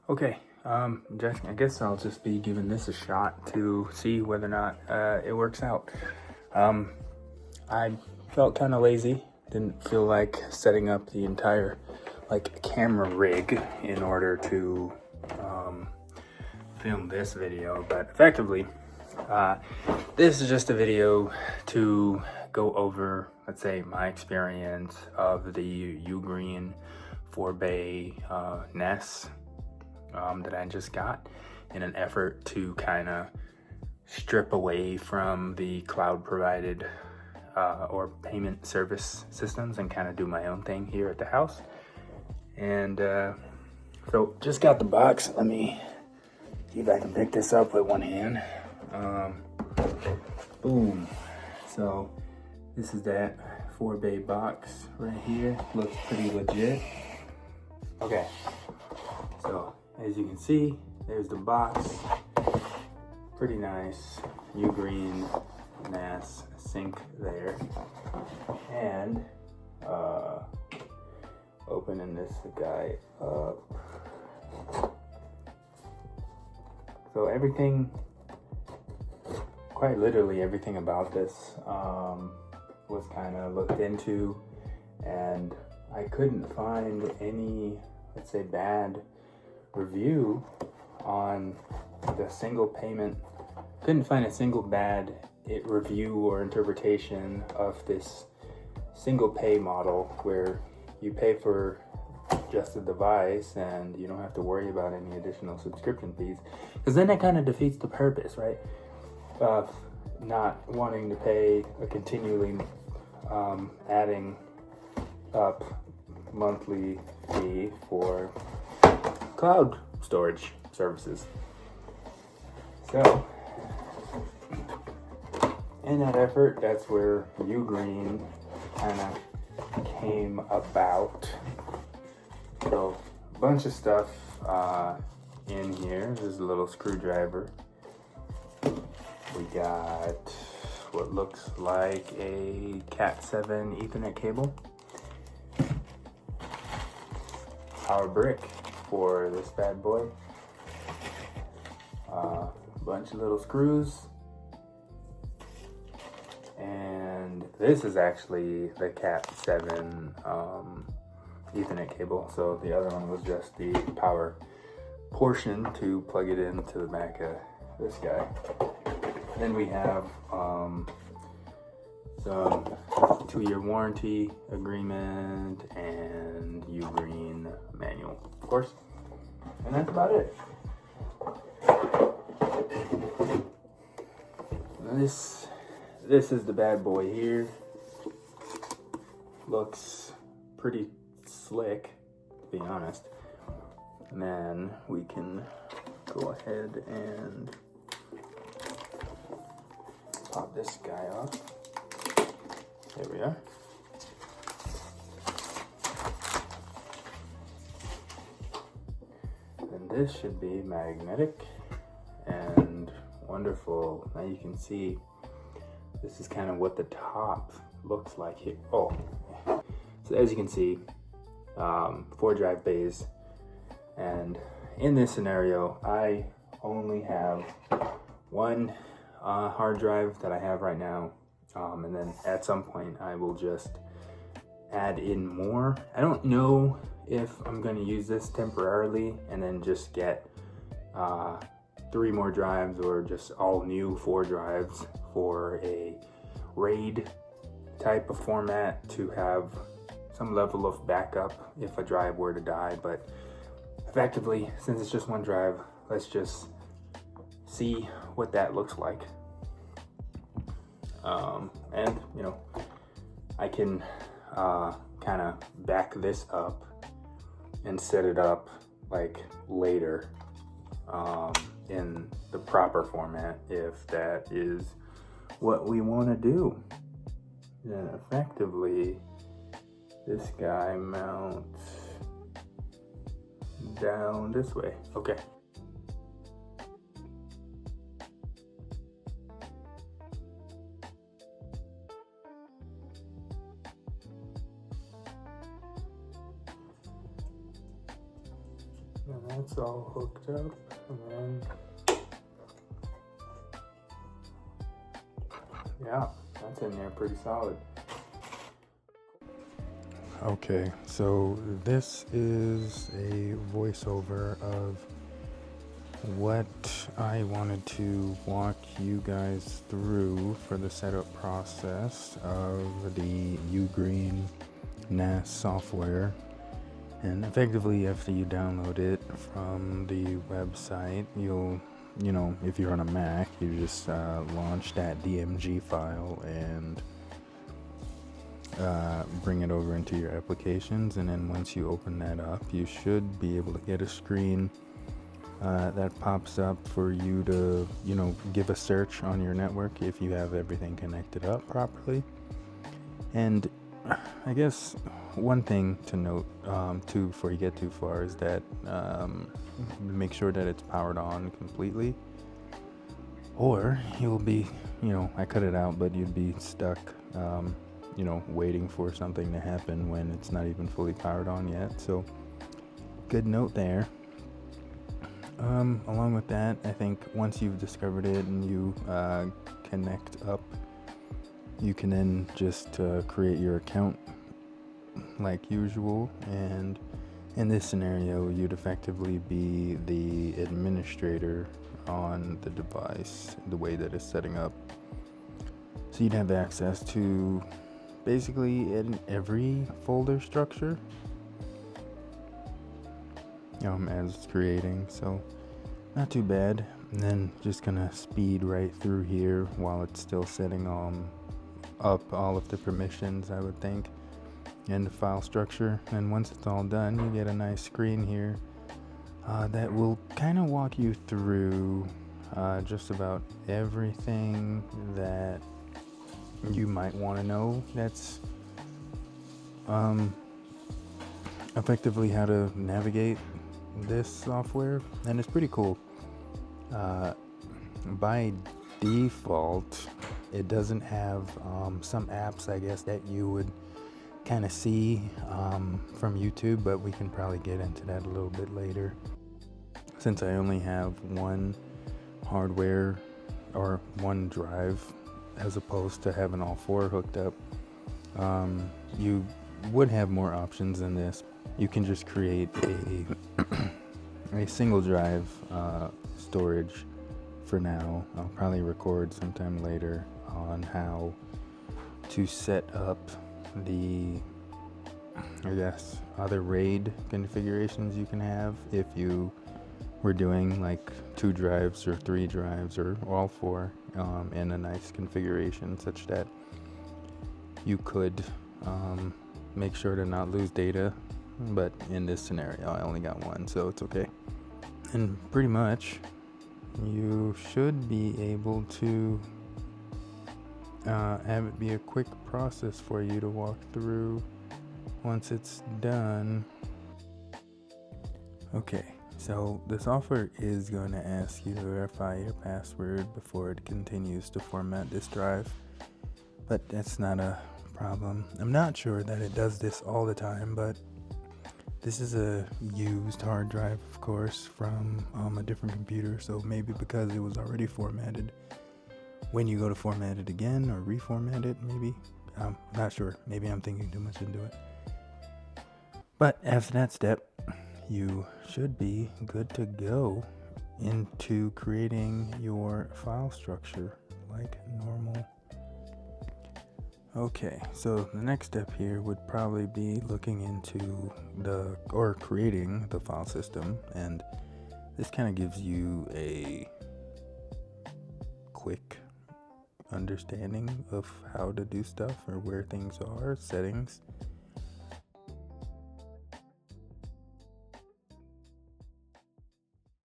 Okay, I guess I'll just be giving this a shot to see whether or not it works out. I felt kind of lazy, didn't feel like setting up the entire camera rig in order to film this video, but effectively this is just a video to go over, let's say, my experience of the UGREEN 4-bay NAS that I just got, in an effort to kind of strip away from the cloud provided or payment service systems and kind of do my own thing here at the house. And so just got the box. Let me see if I can pick this up with one hand. Boom. So this is that 4-bay box right here. Looks pretty legit. Okay, so as you can see, there's the box. Pretty nice UGREEN NAS sync there. And opening this guy up. So everything, quite literally everything about this was kind of looked into, and I couldn't find any, let's say, bad review on the single payment. Couldn't find a single bad review or interpretation of this single pay model where you pay for just the device and you don't have to worry about any additional subscription fees, because then that kind of defeats the purpose, right, of not wanting to pay a continually adding up monthly fee for cloud storage services. So in that effort, that's where UGREEN kind of came about. So a bunch of stuff in here. There's a little screwdriver. We got what looks like a Cat 7 Ethernet cable. Power brick for this bad boy. Bunch of little screws. And this is actually the Cat 7 Ethernet cable. So the other one was just the power portion to plug it into the back of this guy. Then we have some 2-year warranty agreement and UGREEN manual, of course. And that's about it. This is the bad boy here. Looks pretty slick, to be honest. And then we can go ahead and pop this guy off. There we are. And this should be magnetic and wonderful. Now you can see this is kind of what the top looks like here. Oh, so as you can see, 4 drive bays, and in this scenario I only have one hard drive that I have right now, and then at some point I will just add in more. I don't know if I'm going to use this temporarily and then just get 3 more drives, or just all new 4 drives for a RAID type of format to have some level of backup if a drive were to die. But effectively, since it's just one drive, let's just see what that looks like. And you know, I can kind of back this up and set it up like later in the proper format, if that is what we want to do. Then effectively this guy mounts down this way. Okay. And that's all hooked up, and then yeah, that's in there pretty solid. Okay, so this is a voiceover of what I wanted to walk you guys through for the setup process of the UGREEN NAS software. And effectively, after you download it from the website, you'll, if you're on a Mac, you just launch that DMG file and bring it over into your applications. And then once you open that up, you should be able to get a screen that pops up for you to, give a search on your network if you have everything connected up properly. And I guess one thing to note, too, before you get too far, is that make sure that it's powered on completely, or you'll be, I cut it out, but you'd be stuck, waiting for something to happen when it's not even fully powered on yet. So, good note there. Along with that, I think once you've discovered it and you connect up, you can then just create your account like usual, and in this scenario you'd effectively be the administrator on the device the way that it's setting up. So you'd have access to basically in every folder structure as it's creating, so not too bad. And then just gonna speed right through here while it's still setting up all of the permissions, I would think, and the file structure. And once it's all done, you get a nice screen here that will kind of walk you through just about everything that you might want to know. That's effectively how to navigate this software, and it's pretty cool. By default, it doesn't have some apps, I guess, that you would kind of see from YouTube, but we can probably get into that a little bit later. Since I only have one hardware or one drive as opposed to having all four hooked up, you would have more options than this. You can just create a single drive storage for now. I'll probably record sometime later on how to set up the, other RAID configurations you can have if you were doing like 2 drives or 3 drives or all 4 in a nice configuration, such that you could make sure to not lose data. But in this scenario, I only got one, so it's okay. And pretty much you should be able to have it be a quick process for you to walk through once it's done. Okay, so the software is going to ask you to verify your password before it continues to format this drive, but that's not a problem. I'm not sure that it does this all the time, but this is a used hard drive, of course, from a different computer, so maybe because it was already formatted, when you go to format it again or reformat it, maybe, I'm not sure, maybe I'm thinking too much into it. But after that step, you should be good to go into creating your file structure like normal. Okay, so the next step here would probably be looking into creating the file system, and this kind of gives you a quick understanding of how to do stuff or where things are, settings,